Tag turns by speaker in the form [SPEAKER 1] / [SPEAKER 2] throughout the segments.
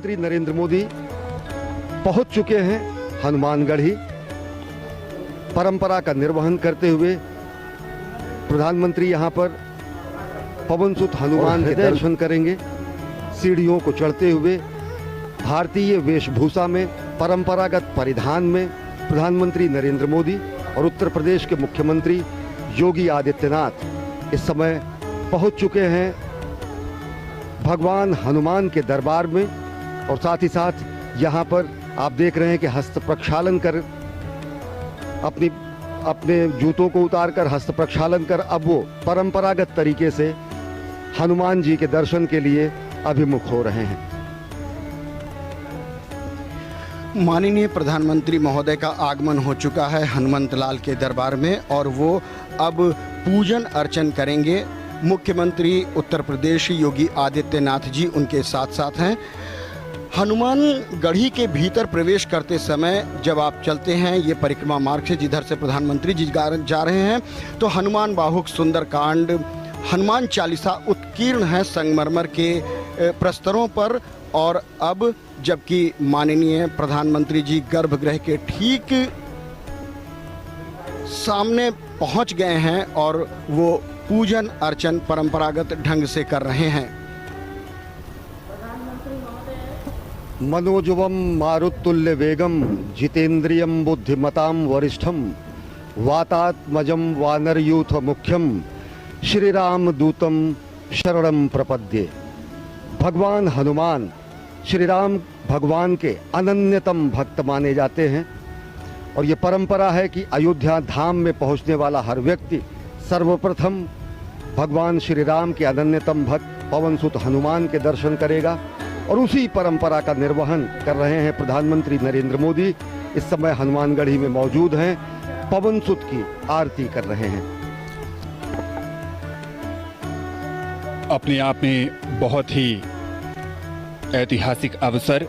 [SPEAKER 1] प्रधानमंत्री नरेंद्र मोदी पहुंच चुके हैं हनुमानगढ़ी। परंपरा का निर्वहन करते हुए प्रधानमंत्री यहां पर पवनसुत हनुमान के दर्शन करेंगे। सीढ़ियों को चढ़ते हुए भारतीय वेशभूषा में, परंपरागत परिधान में प्रधानमंत्री नरेंद्र मोदी और उत्तर प्रदेश के मुख्यमंत्री योगी आदित्यनाथ इस समय पहुंच चुके हैं भगवान हनुमान के दरबार में। और साथ ही साथ यहां पर आप देख रहे हैं कि हस्त प्रक्षालन कर अपने जूतों को उतारकर हस्त प्रक्षालन कर अब वो परंपरागत तरीके से हनुमान जी के दर्शन के लिए अभिमुख हो रहे हैं।
[SPEAKER 2] माननीय प्रधानमंत्री महोदय का आगमन हो चुका है हनुमंत लाल के दरबार में और वो अब पूजन अर्चन करेंगे। मुख्यमंत्री उत्तर प्रदेश योगी आदित्यनाथ जी उनके साथ साथ हैं। हनुमान गढ़ी के भीतर प्रवेश करते समय जब आप चलते हैं ये परिक्रमा मार्ग से जिधर से प्रधानमंत्री जी जा रहे हैं, तो हनुमान बाहुक सुंदरकांड, हनुमान चालीसा उत्कीर्ण है संगमरमर के प्रस्तरों पर। और अब जबकि माननीय प्रधानमंत्री जी गर्भगृह के ठीक सामने पहुंच गए हैं और वो पूजन अर्चन परंपरागत ढंग से कर रहे हैं।
[SPEAKER 1] मनोजवम मारुतुल्य वेगम जितेंद्रियम बुद्धिमताम वरिष्ठम वातात्मजम वानरयूथ मुख्यम श्री राम दूतम शरणम प्रपद्ये। भगवान हनुमान श्री राम भगवान के अनन्यतम भक्त माने जाते हैं और ये परंपरा है कि अयोध्या धाम में पहुंचने वाला हर व्यक्ति सर्वप्रथम भगवान श्री राम के अनन्यतम भक्त पवनसुत हनुमान के दर्शन करेगा। और उसी परंपरा का निर्वहन कर रहे हैं प्रधानमंत्री नरेंद्र मोदी। इस समय हनुमानगढ़ी में मौजूद हैं, पवनसुत की आरती कर रहे हैं।
[SPEAKER 3] अपने आप में बहुत ही ऐतिहासिक अवसर।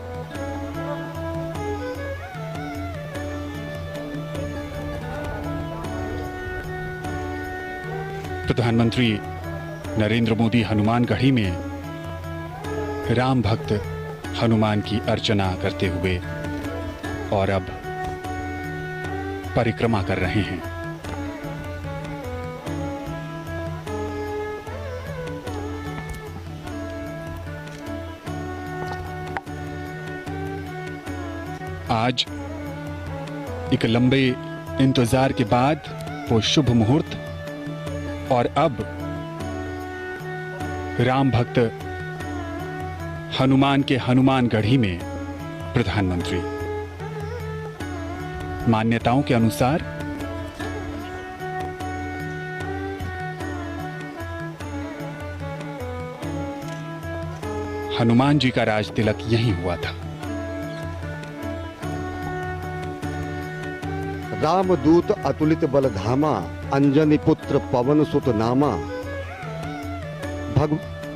[SPEAKER 3] प्रधानमंत्री नरेंद्र मोदी हनुमानगढ़ी में राम भक्त हनुमान की अर्चना करते हुए और अब परिक्रमा कर रहे हैं। आज एक लंबे इंतजार के बाद वो शुभ मुहूर्त और अब राम भक्त हनुमान के हनुमानगढ़ी में प्रधानमंत्री। मान्यताओं के अनुसार हनुमान जी का राज तिलक यहीं हुआ था।
[SPEAKER 1] रामदूत अतुलित बलधामा अंजनी पुत्र पवन सुत नामा।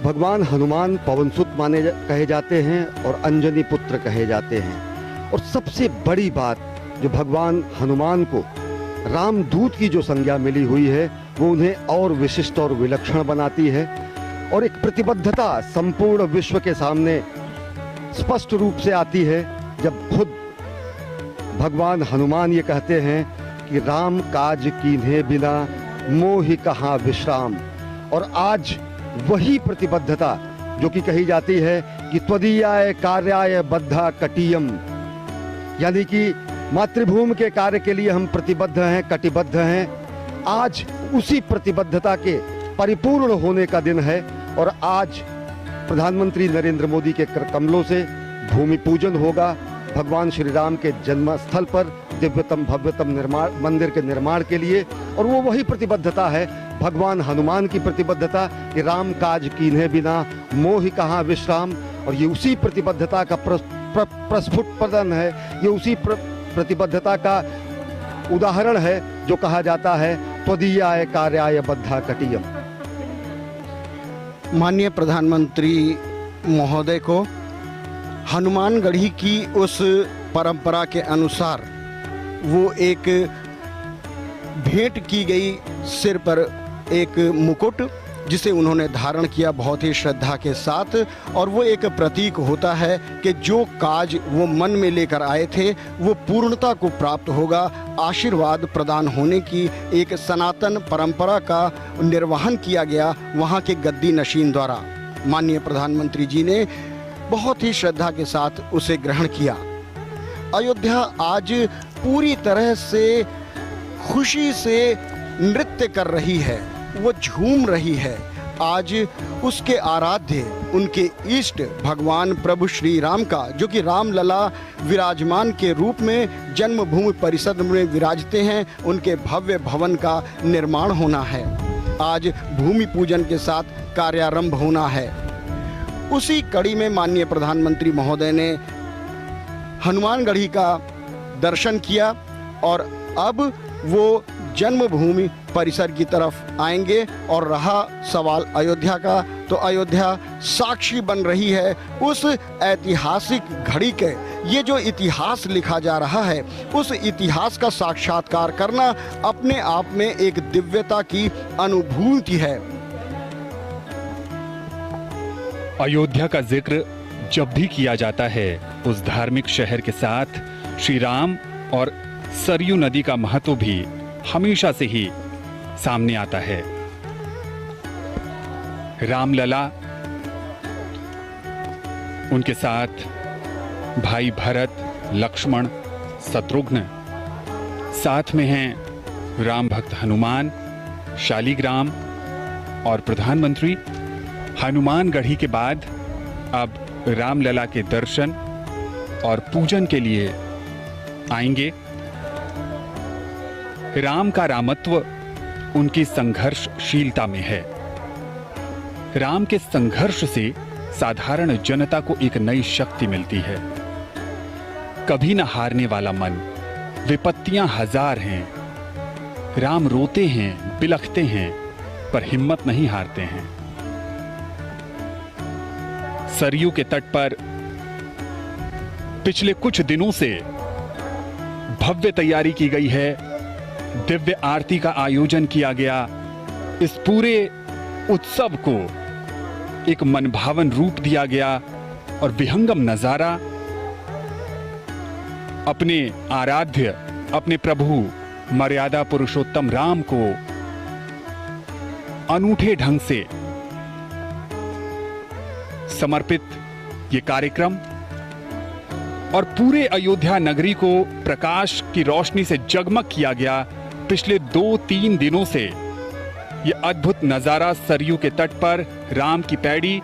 [SPEAKER 1] भगवान हनुमान पवनसुत कहे जाते हैं और अंजनी पुत्र कहे जाते हैं। और सबसे बड़ी बात जो भगवान हनुमान को रामदूत की जो संज्ञा मिली हुई है वो उन्हें और विशिष्ट और विलक्षण बनाती है और एक प्रतिबद्धता संपूर्ण विश्व के सामने स्पष्ट रूप से आती है जब खुद भगवान हनुमान ये कहते हैं कि राम काज कीन्हे बिना मोहि कहाँ विश्राम। और आज वही प्रतिबद्धता जो कि कही जाती है कि त्वदीयाय कार्याय बद्धा कटियम, यानी कि मातृभूमि के कार्य के लिए हम प्रतिबद्ध हैं, कटिबद्ध हैं। आज उसी प्रतिबद्धता के परिपूर्ण होने का दिन है और आज प्रधानमंत्री नरेंद्र मोदी के कर कमलों से भूमि पूजन होगा भगवान श्री राम के जन्म स्थल पर दिव्यतम भव्यतम मंदिर के निर्माण के लिए। और वो वही प्रतिबद्धता है भगवान हनुमान की प्रतिबद्धता कि राम काज कीन्हे बिना मोहि कहाँ विश्राम। और ये उसी प्रतिबद्धता का प्रस्फुटन है, ये उसी प्रतिबद्धता का उदाहरण है जो कहा जाता है त्वदीयाय कार्याय बद्धा कटियम।
[SPEAKER 2] माननीय प्रधानमंत्री महोदय को हनुमानगढ़ी की उस परंपरा के अनुसार वो एक भेंट की गई सिर पर एक मुकुट जिसे उन्होंने धारण किया बहुत ही श्रद्धा के साथ, और वो एक प्रतीक होता है कि जो काज वो मन में लेकर आए थे वो पूर्णता को प्राप्त होगा। आशीर्वाद प्रदान होने की एक सनातन परंपरा का निर्वहन किया गया वहाँ के गद्दी नशीन द्वारा। माननीय प्रधानमंत्री जी ने बहुत ही श्रद्धा के साथ उसे ग्रहण किया। अयोध्या आज पूरी तरह से खुशी से नृत्य कर रही है, वो झूम रही है। आज उसके आराध्य, उनके इष्ट भगवान प्रभु श्री राम का, जो कि रामलला विराजमान के रूप में जन्मभूमि परिषद में विराजते हैं, उनके भव्य भवन का निर्माण होना है। आज भूमि पूजन के साथ कार्यारंभ होना है। उसी कड़ी में माननीय प्रधानमंत्री महोदय ने हनुमानगढ़ी का दर्शन किया और अब वो जन्मभूमि परिसर की तरफ आएंगे। और रहा सवाल अयोध्या का, तो अयोध्या साक्षी बन रही है उस ऐतिहासिक घड़ी के। ये जो इतिहास लिखा जा रहा है, उस इतिहास का साक्षात्कार करना अपने आप में एक दिव्यता की अनुभूति है।
[SPEAKER 3] अयोध्या का जिक्र जब भी किया जाता है, उस धार्मिक शहर के साथ श्री राम और सरयू नदी का महत्व भी हमेशा से ही सामने आता है। रामलला, उनके साथ भाई भरत, लक्ष्मण, शत्रुघ्न, साथ में हैं राम भक्त हनुमान, शालिग्राम और प्रधानमंत्री। हनुमानगढ़ी के बाद अब रामलला के दर्शन और पूजन के लिए आएंगे। राम का रामत्व उनकी संघर्षशीलता में है। राम के संघर्ष से साधारण जनता को एक नई शक्ति मिलती है। कभी न हारने वाला मन। विपत्तियां हजार हैं, राम रोते हैं, बिलखते हैं, पर हिम्मत नहीं हारते हैं। सरयू के तट पर पिछले कुछ दिनों से भव्य तैयारी की गई है। दिव्य आरती का आयोजन किया गया। इस पूरे उत्सव को एक मनभावन रूप दिया गया और विहंगम नजारा अपने आराध्य, अपने प्रभु मर्यादा पुरुषोत्तम राम को अनूठे ढंग से समर्पित ये कार्यक्रम और पूरे अयोध्या नगरी को प्रकाश की रोशनी से जगमग किया गया। पिछले 2-3 दिनों से ये अद्भुत नजारा सरयू के तट पर राम की पैड़ी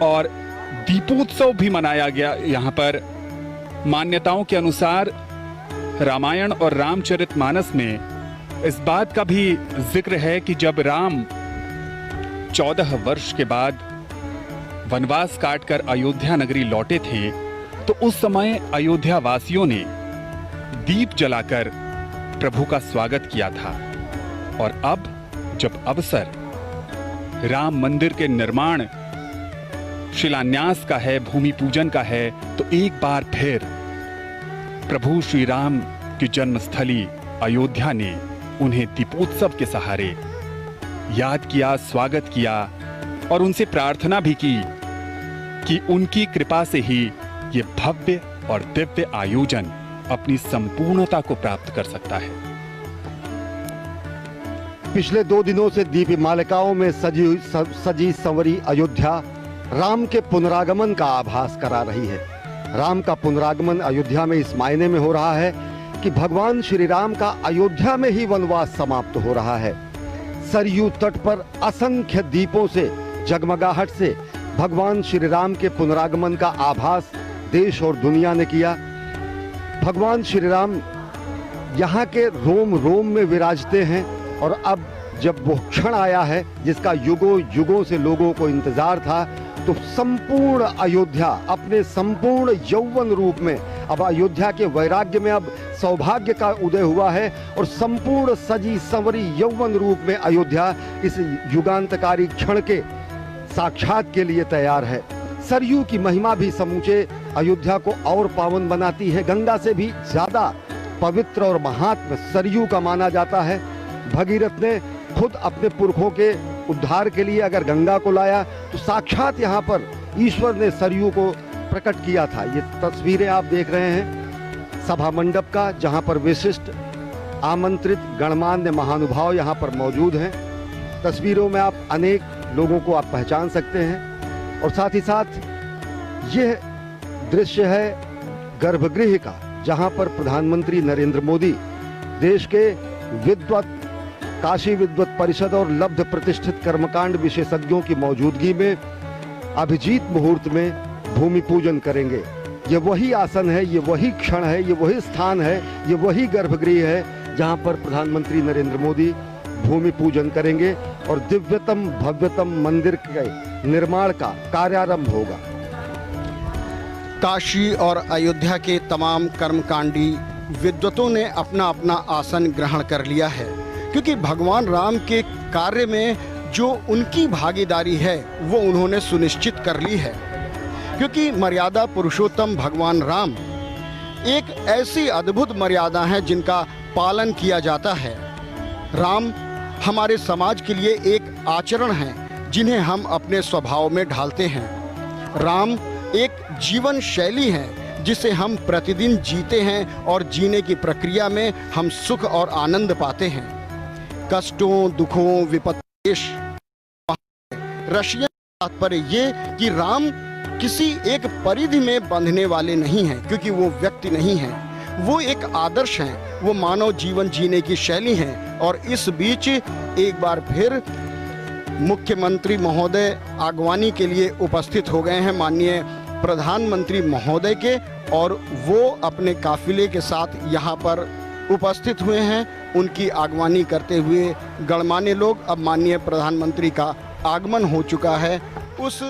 [SPEAKER 3] और दीपोत्सव भी मनाया गया। यहाँ पर मान्यताओं के अनुसार रामायण और रामचरितमानस में इस बात का भी जिक्र है कि जब राम 14 वर्ष के बाद वनवास काटकर अयोध्या नगरी लौटे थे, तो उस समय अयोध्या वासियों ने दीप जलाकर प्रभु का स्वागत किया था। और अब जब अवसर राम मंदिर के निर्माण शिलान्यास का है, भूमि पूजन का है, तो एक बार फिर प्रभु श्री राम की जन्मस्थली अयोध्या ने उन्हें दीपोत्सव के सहारे याद किया, स्वागत किया और उनसे प्रार्थना भी की कि उनकी कृपा से ही ये भव्य और दिव्य आयोजन अपनी संपूर्णता को प्राप्त कर सकता है।
[SPEAKER 1] पिछले 2 दिनों से दीप मालिकाओं में सजी संवरी अयोध्या राम के पुनरागमन का आभास करा रही है। राम का पुनरागमन अयोध्या में इस मायने में हो रहा है कि भगवान श्री राम का अयोध्या में ही वनवास समाप्त हो रहा है। सरयू तट पर असंख्य दीपों से, जगमगाहट से भगवान श्री राम के पुनरागमन का आभास देश और दुनिया ने किया। भगवान श्री राम यहाँ के रोम रोम में विराजते हैं और अब जब वो क्षण आया है जिसका युगों युगों से लोगों को इंतजार था, तो संपूर्ण अयोध्या अपने संपूर्ण यौवन रूप में, अब अयोध्या के वैराग्य में अब सौभाग्य का उदय हुआ है और संपूर्ण सजी संवरी यौवन रूप में अयोध्या इस युगांतकारी क्षण के साक्षात के लिए तैयार है। सरयू की महिमा भी समूचे अयोध्या को और पावन बनाती है। गंगा से भी ज्यादा पवित्र और महात्म सरयू का माना जाता है। भगीरथ ने खुद अपने पुरखों के उद्धार के लिए अगर गंगा को लाया तो साक्षात यहाँ पर ईश्वर ने सरयू को प्रकट किया था। ये तस्वीरें आप देख रहे हैं सभा मंडप का, जहाँ पर विशिष्ट आमंत्रित गणमान्य महानुभाव यहाँ पर मौजूद हैं। तस्वीरों में आप अनेक लोगों को आप पहचान सकते हैं। और साथ ही साथ यह दृश्य है गर्भगृह का, जहाँ पर प्रधानमंत्री नरेंद्र मोदी देश के विद्वत काशी विद्वत परिषद और लब्ध प्रतिष्ठित कर्मकांड विशेषज्ञों की मौजूदगी में अभिजीत मुहूर्त में भूमि पूजन करेंगे। ये वही आसन है, ये वही क्षण है, ये वही स्थान है, ये वही गर्भगृह है जहां पर प्रधानमंत्री नरेंद्र मोदी भूमि पूजन करेंगे और दिव्यतम भव्यतम मंदिर के निर्माण का कार्यारंभ होगा।
[SPEAKER 2] काशी और अयोध्या के तमाम कर्मकांडी विद्वतों ने अपना अपना आसन ग्रहण कर लिया है, क्योंकि भगवान राम के कार्य में जो उनकी भागीदारी है वो उन्होंने सुनिश्चित कर ली है। क्योंकि मर्यादा पुरुषोत्तम भगवान राम एक ऐसी अद्भुत मर्यादा है जिनका पालन किया जाता है। राम हमारे समाज के लिए एक आचरण है जिन्हें हम अपने स्वभाव में ढालते हैं। राम एक जीवन शैली है जिसे हम प्रतिदिन जीते हैं और जीने की प्रक्रिया में हम सुख और आनंद पाते हैं। कष्टों, दुखों, विपत्ति रशियन तात्पर्य ये कि राम किसी एक परिधि में बंधने वाले नहीं हैं, क्योंकि वो व्यक्ति नहीं हैं, वो एक आदर्श हैं, वो मानव जीवन जीने की शैली हैं। और इस बीच एक बार फिर मुख्यमंत्री महोदय आगवानी के लिए उपस्थित हो गए हैं माननीय प्रधानमंत्री महोदय के, और वो अपने काफिले के साथ यहाँ पर उपस्थित हुए हैं। उनकी आगवानी करते हुए गणमान्य लोग, अब माननीय प्रधानमंत्री का आगमन हो चुका है। उस